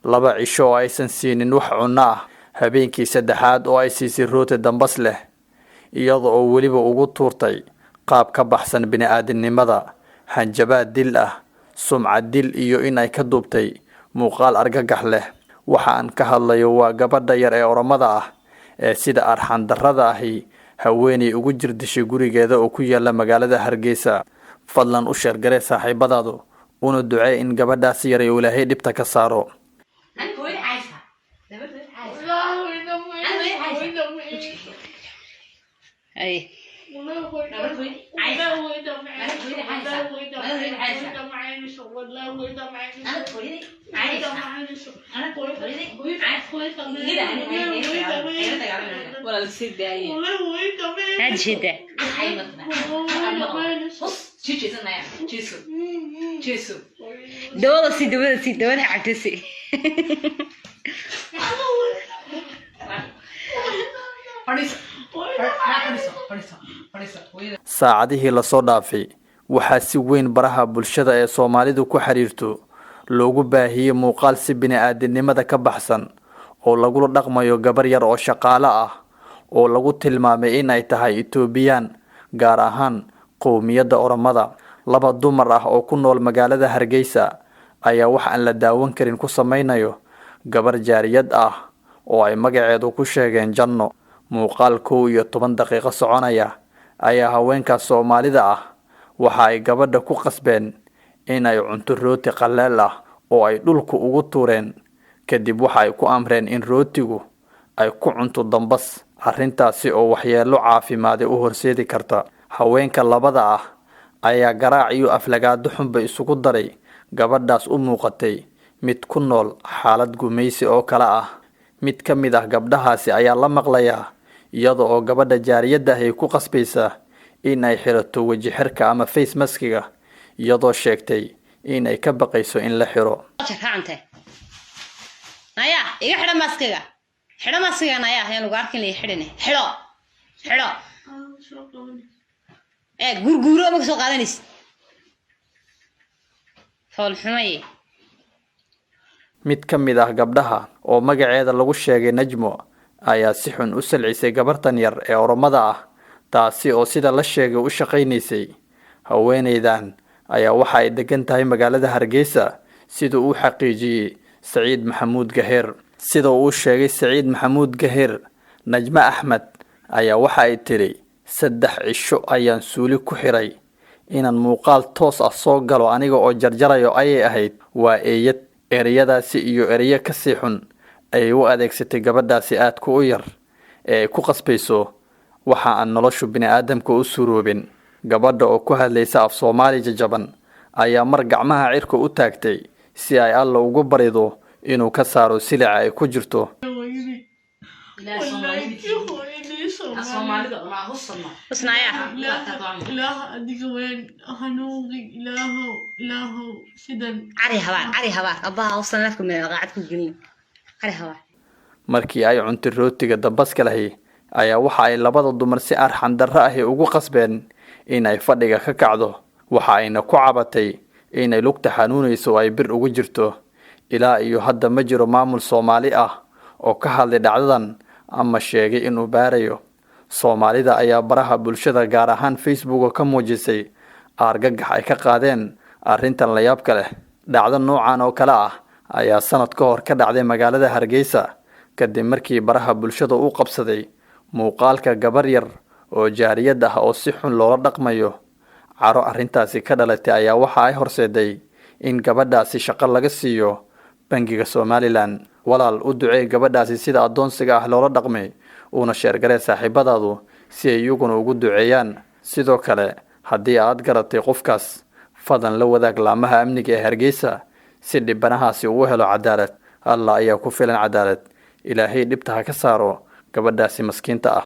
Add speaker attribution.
Speaker 1: laba cisho oo aysan siinin wax cunno ah, habeenkii saddexaad oo ay siisay rooti dambas leh, iyada oo weliba ugu tuurtay qaab ka baxsan bini'aadanimada, hanjabaad dil ah, sumcad dil iyo in ay ka duubtay muuqaal argagax leh. Waxa aan ka hadlayo waa gabadha yar ee Oromada ah ee sida arxan darrada ahi haweeney ugu jirdishay gurigeeda oo ku yaala magaalada Hargeysa. Fadlan u sheer garee saaxiibadaadu una ducee in gabadhaasi yar uu Ilaahay dhibta ka saaro. Saacadihii la soo dhaafay waxaa si weyn baraha bulshada ee Soomaalidu ku xiriirto loogu baahiyay muuqaal si bini'aadanimada ka baxsan oo lagu dhaqmayo gabar yar oo shaqaale ah oo lagu tilmaamay in ay tahay Itoobiyaan, gaar ahaan qowmiyadda Oromada. Laba dumar ah oo ku nool magaalada Hargeysa ayaa wax aan la daawan karin ku sameynayo gabar jaariyad ah oo ay magaceedu ku sheegeen Janno. Muuqaal 11 daqiiqo soconaya ayaa haweenka Soomaalida ah waxa ay gabadha ku qasbeen in ay cunto rooti qaleel ah oo ay dhulku ugu tuureen, kadib waxa ay ku amreen in rootigu ay ku cunto dambas, arrintaasi oo waxyeello caafimaad u horseedi karta. Haweenka labada ah ayaa garaac iyo aflagaado xunba isugu daray gabadhaas u muuqatay mid ku nool xaalad gumaysi oo kala ah. Mid ka mid ah gabdhahaasi ayaa la maqlayaa iyada oo gabadha jaariyadda ay ku qasbaysa in ay xirato waji xirka ama face maskiga, iyadoo sheegtay in ay ka baqayso in la xiro. Mid ka mid ah gabdhaha oo magaceeda lagu sheegay Najmo ayaa si xun u salcisay gabartan yar ee Oromada ah, taasi oo sida la sheegay u shaqaynaysay. Haweeneydan ayaa waxa ay degan tahay magaalada Hargeysa, sida uu xaqiijiyay Saciid Maxamuud Gaheer. Sida uu sheegay Saciid Maxamuud Gaheer, Najmo Axmed ayaa waxa ay tiri 3 cisho ayaan suuli ku xiray inaan muuqaal toos ah soo galo aniga oo jarjarayo ayay ahayd. Waa eeyad. Ereyadaasi iyo ereyo ka sii xun ay u adeegsatay gabadhaasi aadka u yar ee ku qasbayso waxa aan noloshu bini'aadamka u suroobin. Gabadha oo ku hadlaysa af Soomaali jajaban ayaa mar gacmaha cirka u taagtay si ay Alla ugu barido inuu ka saaro silica ay ku jirto. Markii ay cuntay rootiga dambaska lahi ayaa waxa ay labada dumar si arxan darro ah ugu qasbeen in ay fadhiga ka kacdo, waxa ayna ku cabatay in ay lugta xanuunayso oo ay bir ugu jirto. Ilaa iyo hadda ma jiro maamul Soomaali ah oo ka hadlay dhacdadan ama sheegay inuu baarayo. Soomaalida ayaa baraha bulshada gaar ahaan Facebook ka muujisay argagax ay ka qaadeen arrintan la yaabka leh. Dhacdo noocan oo kale ah ayaa sanad ka hor ka dhacday magaalada Hargeysa kadib markii baraha bulshada uu qabsaday muuqaalka gabar yar oo jaariyad ah oo si xun loola dhaqmayo. Caro arrintaasi ka dhalatay ayaa waxa ay horseeday in gabadhaasi shaqo laga siiyo bangiga Somaliland. Walaal u ducee gabadhaasi sida adoonsiga ah loola dhaqmay, una sheer garee saaxiibadaadu si ay iyaguna ugu duceeyaan. Sidoo kale haddii aad garatay qofkaas, fadlan la wadaag laamaha amniga ee Hargeysa si dhibanahaasi uu helo cadaalad. Allah ayaa ku filan cadaalad. Ilaahay dhibta ha ka saaro gabadhaasi maskiinta ah.